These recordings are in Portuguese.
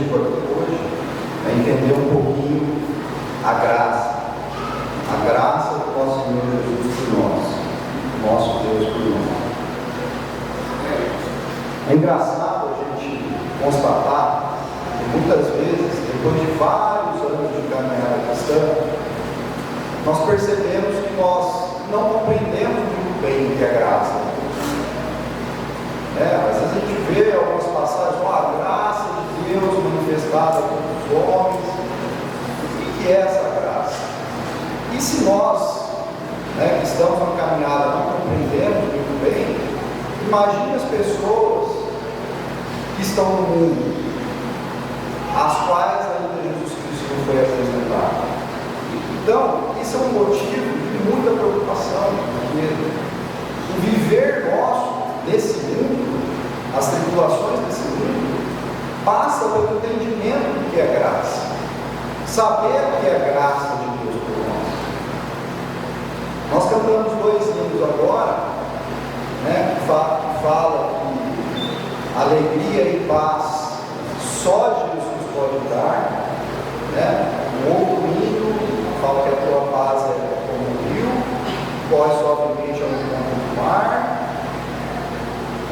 objetivo aqui hoje é entender um pouquinho a graça do nosso Senhor Jesus por nós, nosso Deus por nós. É engraçado a gente constatar que muitas vezes, depois de vários anos de caminhada cristã, nós percebemos que nós não compreendemos muito bem o que é graça. Às vezes a gente vê algumas passagens, a graça de Deus manifestada pelos homens. O que é essa graça? E se nós, que estamos na caminhada, não compreendemos muito bem, imagine as pessoas que estão no mundo, às quais ainda Jesus Cristo não foi apresentado. Então, isso é um motivo de muita preocupação, porque o viver nosso desse mundo, as tribulações desse mundo, passa pelo entendimento do que é graça, saber o que é a graça de Deus por nós. Nós cantamos 2 hinos agora, que fala que alegria e paz só Jesus pode dar, Um outro hino fala que a tua paz é como o rio, corre suavemente ao encontro do mar.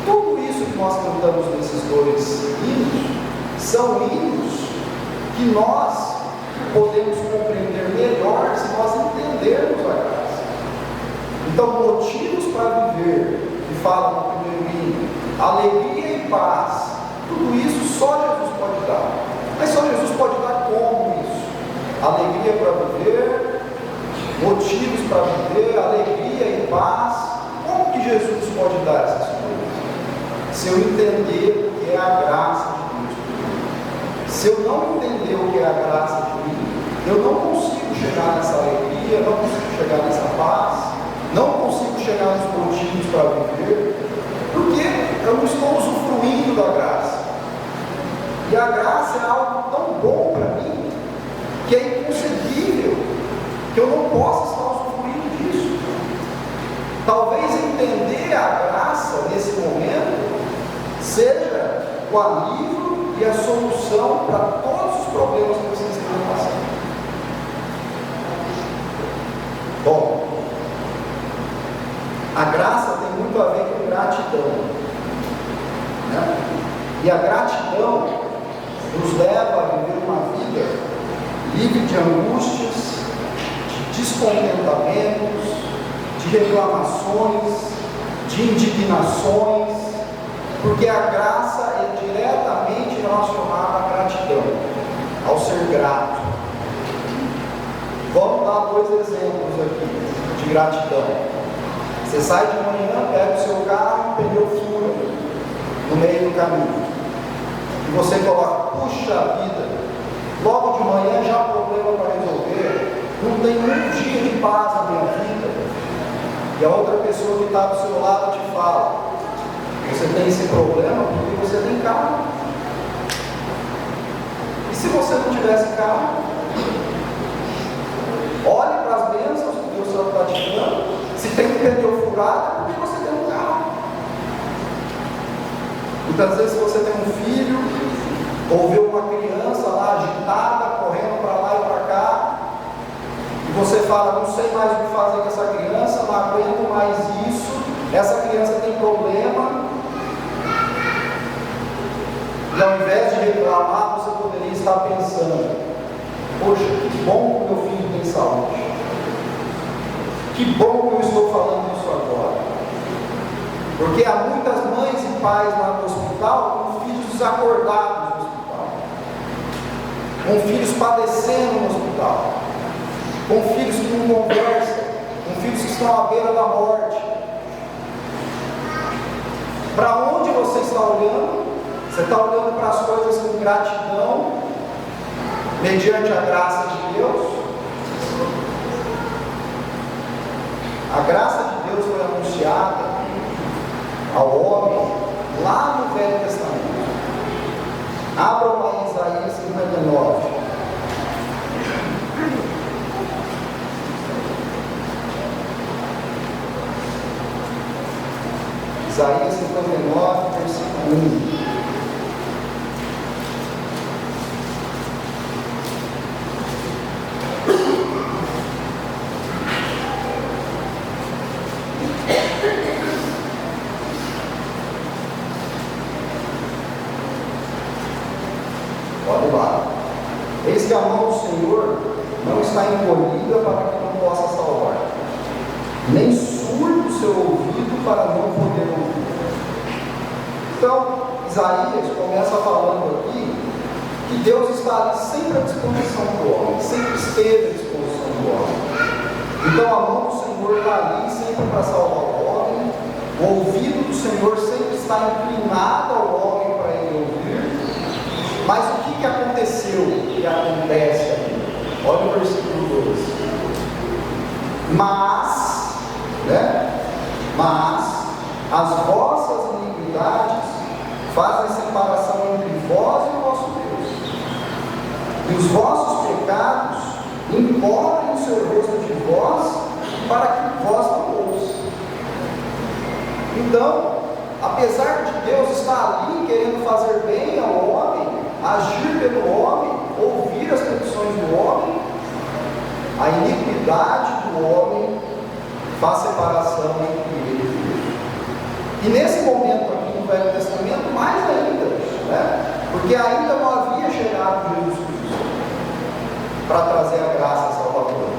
Tudo isso que nós cantamos nesses 2 hinos são hinos que nós podemos compreender melhor se nós entendermos a graça. Então, motivos para viver, que fala no primeiro hino, alegria e paz, tudo isso só Jesus pode dar. Mas só Jesus pode dar como isso? Alegria para viver, motivos para viver, alegria e paz. Como que Jesus pode dar essas coisas? Se eu entender o que é a graça de Deus. Se eu não entender o que é a graça de Deus, eu não consigo chegar nessa alegria, não consigo chegar nessa paz, não consigo chegar nos motivos para viver, porque eu não estou usufruindo da graça. E a graça é algo tão bom para mim, que é inconcebível, que eu não possa estar usufruindo disso. Talvez entender a graça nesse momento seja o alívio e a solução para todos os problemas que vocês estão passando. Bom, a graça tem muito a ver com gratidão, E a gratidão nos leva a viver uma vida livre de angústias, de descontentamentos, de reclamações, de indignações, porque a graça é diretamente relacionada à gratidão, ao ser grato. Vamos dar 2 exemplos aqui de gratidão. Você sai de manhã, pega o seu carro, o pneu fura no meio do caminho, e você coloca, puxa vida, logo de manhã já há problema para resolver, não tem um dia de paz na minha vida. E a outra pessoa que está do seu lado te fala, você tem esse problema porque você tem carro. E se você não tivesse carro? Olhe para as bênçãos que Deus está te dando. Se tem um pneu furado, é porque você tem um carro. Muitas vezes você tem um filho, ou vê uma criança lá agitada, correndo para lá e para cá, e você fala, não sei mais o que fazer com essa criança, não aguento mais isso, essa criança tem problema, e ao invés de reclamar, você poderia estar pensando, poxa, que bom que meu filho tem saúde, que bom que eu estou falando isso agora, porque há muitas mães e pais lá no hospital com filhos desacordados no hospital, com filhos padecendo no hospital, com filhos que não conversam, com filhos que estão à beira da morte. Para onde você está olhando? Você está olhando para as coisas com gratidão, mediante a graça de Deus? A graça de Deus foi anunciada ao homem lá no Velho Testamento. Abram lá em Isaías 59. Isaías 59, versículo 1. nem surdo o seu ouvido para não poder ouvir. Então, Isaías começa falando aqui que Deus está ali sempre à disposição do homem, sempre esteve à disposição do homem. Então a mão do Senhor está ali sempre para salvar o homem, o ouvido do Senhor sempre está inclinado ao homem para ele ouvir. Mas o que aconteceu, que acontece aqui? Olha o versículo 2. Mas as vossas iniquidades fazem separação entre vós e o vosso Deus, e os vossos pecados encobrem o seu rosto de vós, para que vós não ouçam. Então, apesar de Deus estar ali querendo fazer bem ao homem, agir pelo homem, ouvir as petições do homem, a iniquidade do homem faz separação entre ele e Deus. E nesse momento aqui no Velho Testamento, mais ainda, né? Porque ainda não havia chegado Jesus Cristo para trazer a graça salvadora.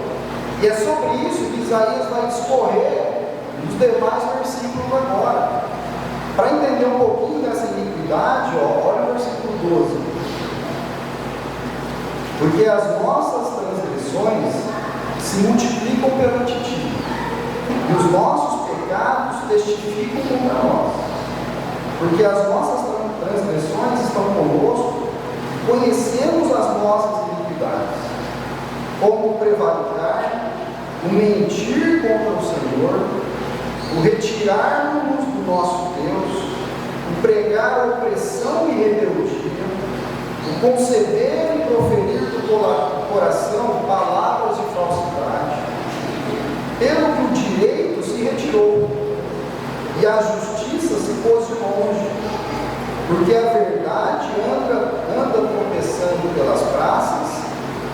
E é sobre isso que Isaías vai discorrer nos demais versículos agora. Para entender um pouquinho dessa iniquidade, olha o versículo 12. Porque as nossas transgressões se multiplicam perante ti, e os nossos pecados testificam contra nós. Porque as nossas transgressões estão conosco, conhecemos as nossas iniquidades, como o prevaricar, o mentir contra o Senhor, o retirar-nos do nosso Deus, o pregar a opressão e rebeldia, o conceber e proferir do coração palavras de falsidade, pelo que o direito se retirou e a justiça se pôs de longe, porque a verdade anda tropeçando pelas praças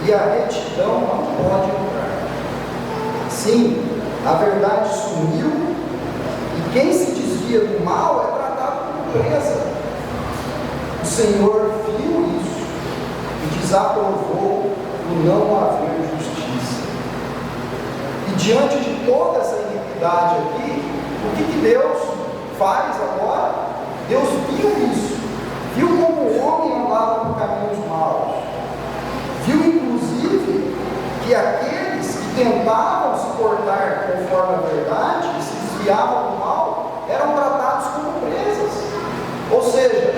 e a retidão não pode entrar. Sim, a verdade sumiu, e quem se desvia do mal é tratado como presa. O Senhor viu isso e desaprovou o não haver justiça. E diante de toda essa iniquidade aqui, o que Deus faz agora? Deus viu isso, viu como o homem andava por caminhos maus, viu inclusive que aqueles que tentavam se portar conforme a verdade, e se desviavam do mal, eram tratados como presas. Ou seja,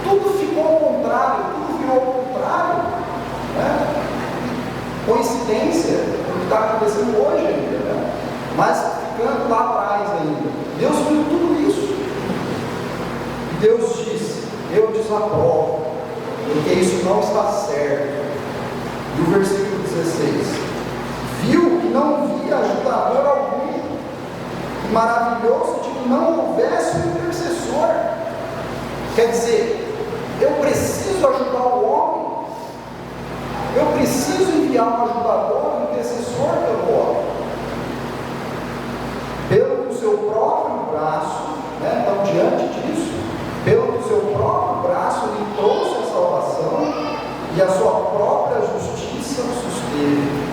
tudo ficou ao contrário, tudo virou ao contrário, né? Coincidência do que está acontecendo hoje ainda, né? Mas ficando lá atrás ainda. Deus viu tudo isso. E Deus disse: eu desaprovo, porque isso não está certo. E o versículo 16: viu que não via ajudador algum, e maravilhou-se de que não houvesse um intercessor. Quer dizer, eu preciso ajudar o homem, eu preciso enviar um ajudador, um intercessor pelo homem. Pelo seu próprio braço, né? Então, diante disso, pelo seu próprio braço, ele trouxe a salvação e a sua própria justiça o susteve.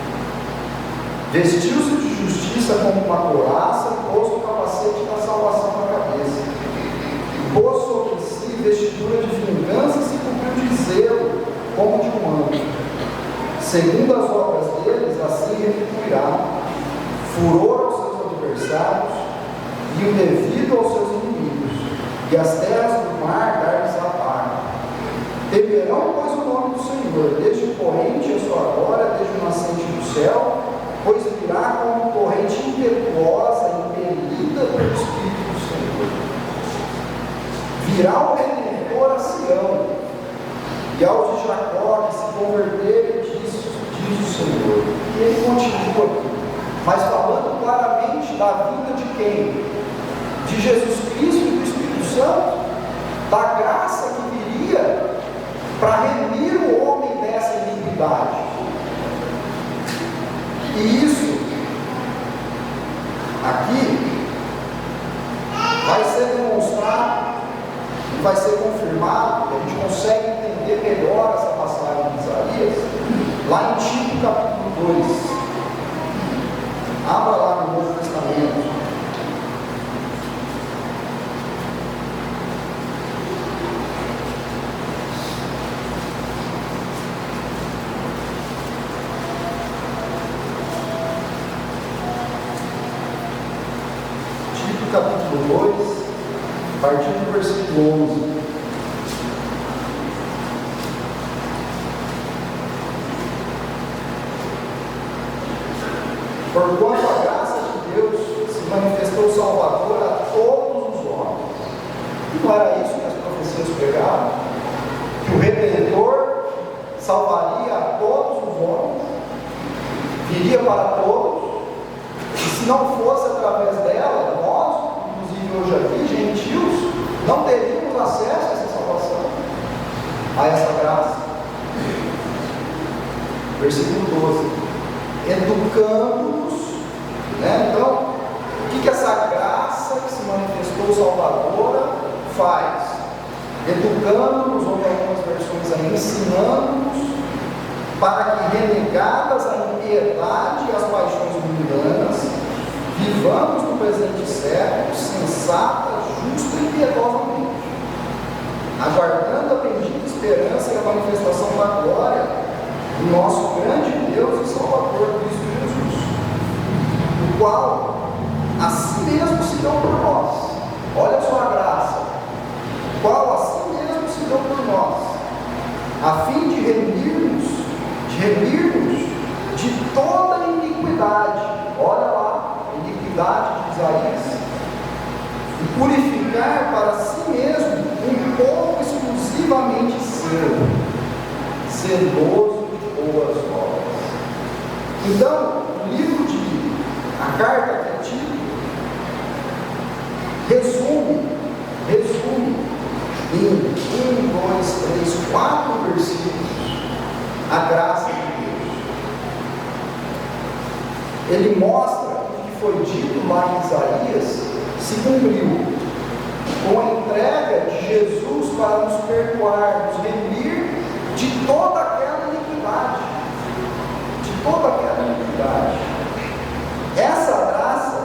Vestiu-se de justiça como uma couraça e pôs o capacete da salvação na cabeça. Pôs sobre si vestidura de vingança e se cobriu de zelo, como de um anjo. Segundo as obras deles, assim retribuirá furor aos seus adversários e o devido aos seus inimigos, e as terras do mar dar-lhes a paga. Temerão, pois, o nome do Senhor, desde o corrente a sua glória, desde o nascente do céu, pois virá como corrente impetuosa, impelida pelo Espírito do Senhor. Virá o Redentor a Sião, e aos de Jacó que se converterem, diz o Senhor. E ele continua aqui, mas falando claramente da vinda de quem? De Jesus Cristo e do Espírito Santo, da graça que viria para remir o homem dessa iniquidade. E isso aqui vai ser demonstrado e vai ser confirmado, a gente consegue entender melhor essa passagem de Isaías lá em Tito capítulo 2. Abra lá no Novo Testamento. Tito capítulo 2, a partir do versículo 11. Porquanto a graça de Deus se manifestou salvadora a todos os homens. E não era isso que as profecias pregavam? Que o Redentor salvaria a todos os homens, viria para todos, e se não fosse através dela, nós, inclusive hoje aqui, gentios, não teríamos acesso a essa salvação, a essa graça. Versículo 12. Educando-nos, né? Então, o que essa graça que se manifestou salvadora faz? Educando-nos, ou em algumas versões aí, ensinando-nos, para que, renegadas a impiedade e as paixões mundanas, vivamos no presente século sensata, justa e piedosamente, aguardando a bendita esperança e a manifestação da glória do nosso grande Deus e Salvador Cristo Jesus, o qual assim mesmo se deu por nós. Olha só a graça, o qual assim mesmo se deu por nós, a fim de remir-nos de toda iniquidade. Olha lá, iniquidade de Isaías, e purificar para si mesmo um povo exclusivamente seu, zeloso de boas obras. Então, o livro a carta de Tito resume em 1, 2, 3, 4 versículos a graça de Deus. Ele mostra que o que foi dito lá em Isaías se cumpriu com a entrega de Jesus para nos perdoar, nos remir de toda aquela iniquidade. De toda aquela iniquidade. Essa graça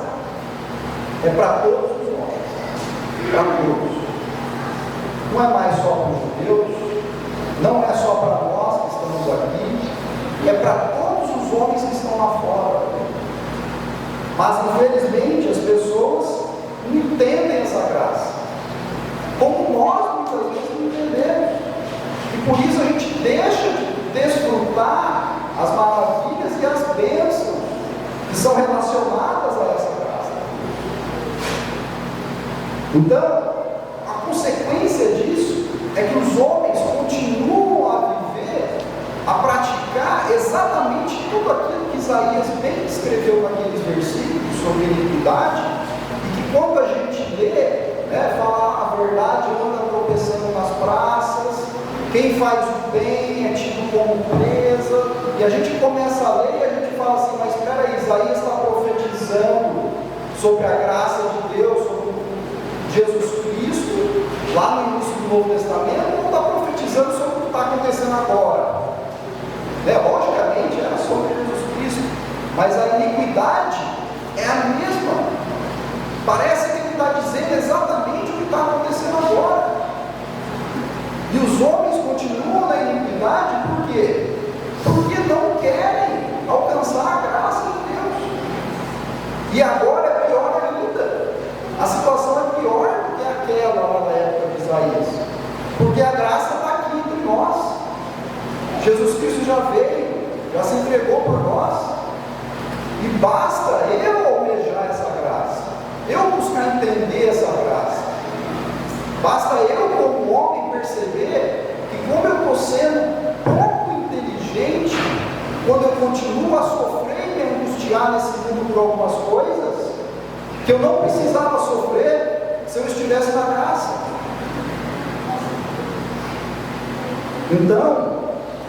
é para todos os homens. Para todos. Não é mais só para os judeus, não é só para nós que estamos aqui, é para todos os homens que estão lá fora. Mas infelizmente as pessoas não entendem essa graça, como nós muitas vezes não entendemos, e por isso a gente deixa de desfrutar as maravilhas e as bênçãos que são relacionadas a essa graça. Então, a consequência disso é que os homens continuam a viver, a praticar exatamente tudo aquilo que Isaías bem descreveu naqueles versículos sobre iniquidade, e que quando a gente lê, fala a verdade, anda tropeçando nas praças, quem faz o bem é tido como presa, e a gente começa a ler e a gente fala assim, mas espera aí, Isaías está profetizando sobre a graça de Deus, sobre Jesus Cristo, lá no início do Novo Testamento, ou está profetizando sobre o que está acontecendo agora? Logicamente era sobre Jesus Cristo, mas a iniquidade é a mesma. Parece que ele está dizendo exatamente o que está acontecendo agora. E os homens continuam na iniquidade, por quê? Porque não querem alcançar a graça de Deus. E agora é pior ainda. A situação é pior do que aquela lá na época de Isaías, porque a graça está aqui entre nós. Jesus Cristo já veio, já se entregou por nós, e basta eu almejar essa graça, eu buscar entender essa graça, basta eu como homem perceber que como eu estou sendo pouco inteligente, quando eu continuo a sofrer e me angustiar nesse mundo por algumas coisas, que eu não precisava sofrer se eu estivesse na graça. Então,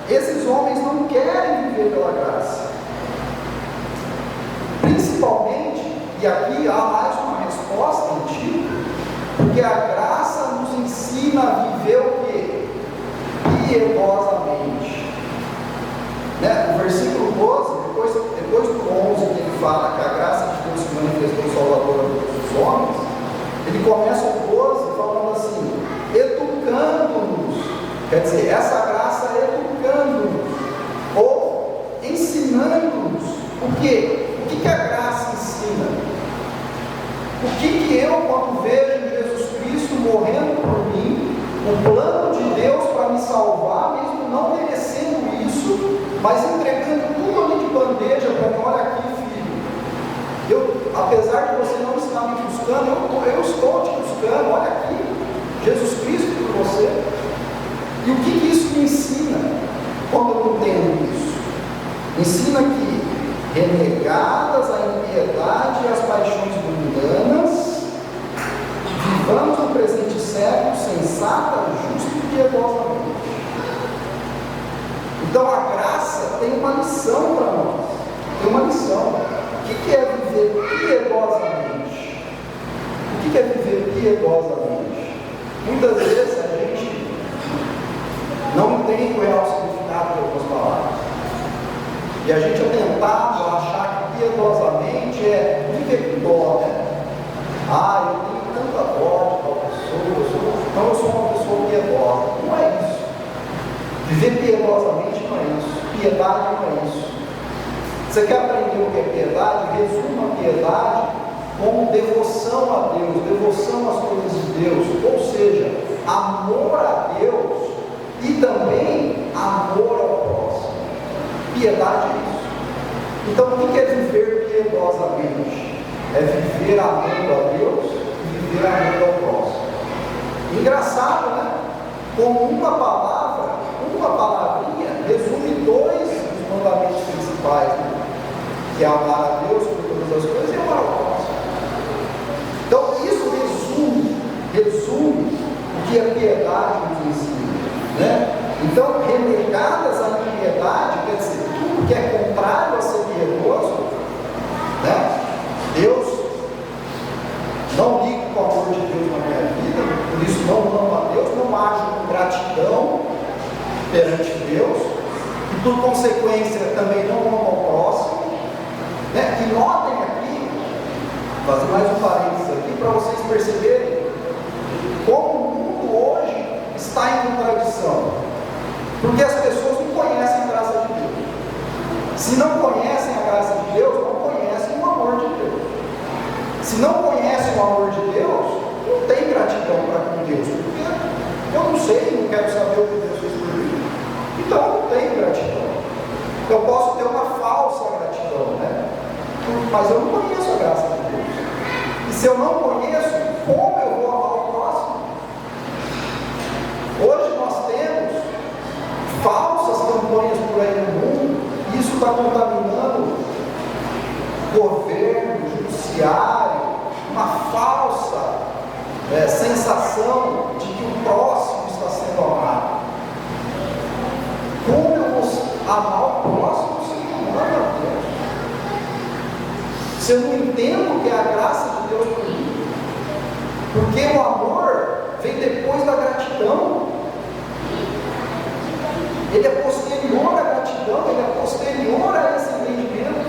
esses homens não querem viver pela graça. Principalmente, e aqui há mais uma resposta em Tito, porque a graça nos ensina a viver o quê? Piedosamente. O versículo 12, depois do 11, que ele fala que a graça de Deus se manifestou salvadora a todos os homens, ele começa o 12 falando assim, educando-nos. Quer dizer, essa graça é educando-nos, ou ensinando-nos. O quê? O que a graça ensina? O que eu, quando vejo Jesus Cristo morrendo por mim, o plano de Deus para me salvar, mesmo não merecendo isso, mas entregando tudo ali de bandeja para mim, olha aqui, filho, apesar de você não estar me buscando, eu estou te buscando, olha aqui, Jesus Cristo por você. E o que isso me ensina quando eu entendo isso? Ensina que, renegadas a impiedade e as paixões mundanas, vivamos no presente século sensata, justa e piedosamente. Então a graça tem uma lição para nós. Tem uma lição. O que é viver piedosamente? O que é viver piedosamente? Muitas vezes a gente não entende o real significado de algumas palavras. E a gente é tentado a achar que piedosamente é viver dó, né? Eu tenho tanta dó de tal pessoa, então eu sou uma pessoa piedosa. Não é isso. Viver piedosamente não é isso. Piedade não é isso. Você quer aprender o que é piedade? Resuma a piedade como devoção a Deus, devoção às coisas de Deus, ou seja, amor a Deus e também amor ao próximo. Piedade é isso. Então, o que é viver piedosamente? É viver amando a Deus e viver amando ao próximo. Engraçado, né? Como uma palavrinha, resume dois dos mandamentos principais, né? Que é amar a Deus por todas as coisas e amar ao próximo. Então, isso resume o que a piedade nos ensina, né? Então, renegadas a impiedade, quer dizer, tudo que é contrário a ser piedoso, né? Deus não liga com o amor de Deus na minha vida, por isso não amo a Deus, não ajo com gratidão perante Deus, e por consequência também não amo ao próximo, né? E notem aqui, vou fazer mais um parênteses aqui para vocês perceberem como o mundo hoje está em contradição. Porque as pessoas não conhecem a graça de Deus. Se não conhecem a graça de Deus, não conhecem o amor de Deus. Se não conhecem o amor de Deus, não tem gratidão para com Deus. Porque eu não sei, não quero saber o que Deus fez por mim. Então eu não tenho gratidão. Eu posso ter uma falsa gratidão, né? Mas eu não conheço a graça de Deus. E se eu não conheço, como eu vou amar o próximo? Hoje nós temos falsas campanhas por aí no mundo, e isso está contaminando o governo, o judiciário, uma falsa sensação de que o próximo está sendo amado. Como eu vou amar o próximo se eu não amo a Deus? Se eu não entendo o que é a graça de Deus por mim? Porque o amor vem depois da gratidão. Ele é posterior à gratidão, ele é posterior a esse entendimento.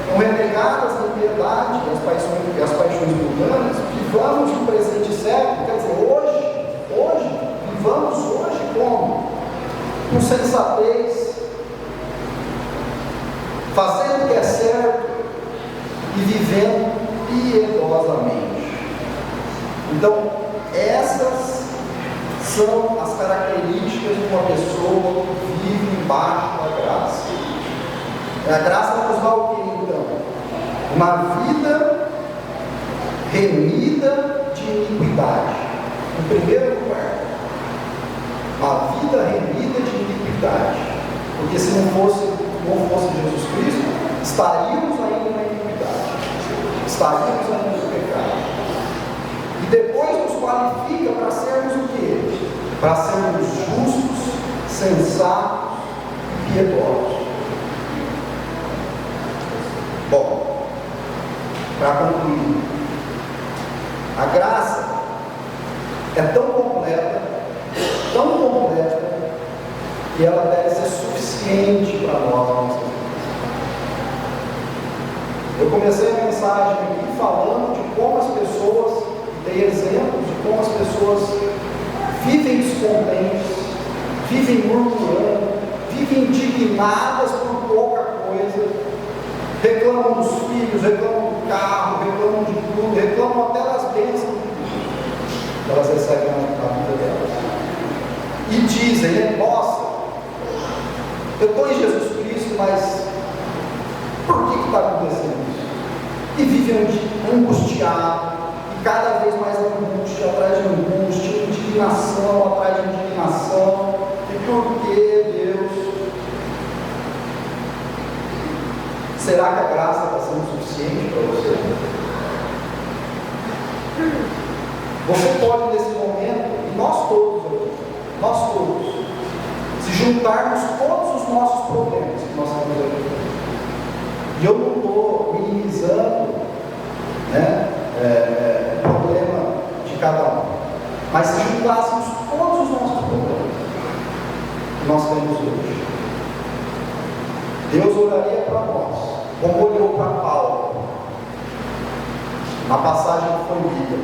Então, renegadas da piedade e as paixões mundanas, vivamos no presente século, quer dizer, vivamos hoje como? Com sensatez, fazendo o que é certo e vivendo piedosamente. Então, essas são as características de uma pessoa que vive embaixo da graça. A graça nos dá o que então? Uma vida remida de iniquidade. Em primeiro lugar, uma vida remida de iniquidade. Porque se não fosse Jesus Cristo, estaríamos ainda na iniquidade. Estaríamos ainda no pecado. E depois nos qualifica para sermos o quê? Para sermos justos, sensatos e piedosos. Bom, para concluir, a graça é tão completa, que ela deve ser suficiente para nós. Eu comecei a mensagem aqui falando de como as pessoas, dei exemplos de como as pessoas vivem descontentes, vivem murmurando, vivem indignadas por pouca coisa, reclamam dos filhos, reclamam do carro, reclamam de tudo, reclamam até das bênçãos que elas recebem na vida delas. E dizem, nossa, eu estou em Jesus Cristo, mas por que está acontecendo isso? E vivem angustiados, e cada vez mais angústia atrás de angústia, indignação atrás de indignação. E por que, Deus? Será que a graça está sendo suficiente para você? Você pode, nesse momento, e nós todos, se juntarmos todos os nossos problemas que nós temos aqui. E eu não estou minimizando, né, o problema de cada um, mas se juntássemos todos os nossos problemas que nós temos hoje, Deus olharia para nós, como olhou para Paulo, na passagem que foi lida,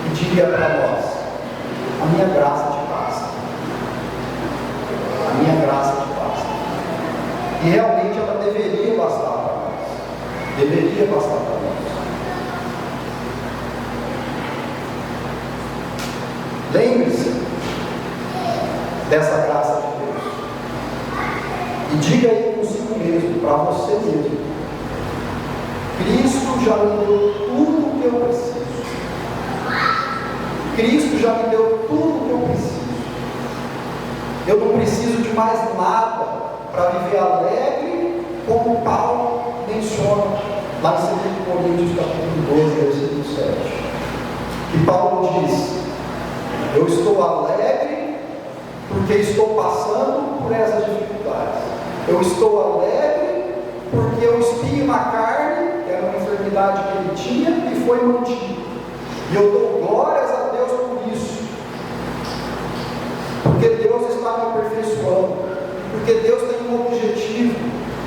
e diria para nós: a minha graça te basta. A minha graça te basta. E realmente ela deveria bastar para nós. Deveria bastar para nós. Lembre-se dessa graça de Deus. E diga aí consigo mesmo, para você mesmo: Cristo já me deu tudo o que eu preciso. Cristo já me deu tudo o que eu preciso. Eu não preciso de mais nada para viver alegre, como Paulo menciona lá em 2 Coríntios capítulo 12, versículo 7. E Paulo diz: eu estou alegre porque estou passando por essas dificuldades. Eu estou alegre porque eu espinho na carne, que era uma enfermidade que ele tinha, e foi mantido. E eu dou glórias a Deus por isso. Porque Deus está me aperfeiçoando. Porque Deus tem um objetivo.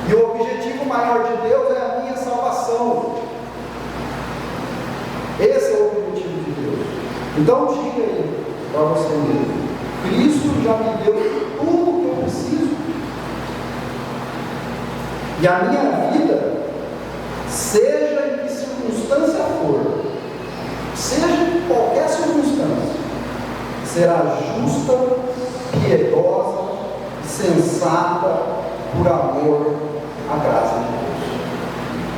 E o objetivo maior de Deus é a minha salvação. Esse é o objetivo de Deus. Então diga aí para você mesmo: Cristo já me deu tudo o que eu preciso. E a minha vida, seja em que circunstância for, seja em qualquer circunstância, será justa, piedosa, sensata, por amor à graça de Deus.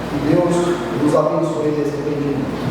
Que Deus nos abençoe nesse entendimento.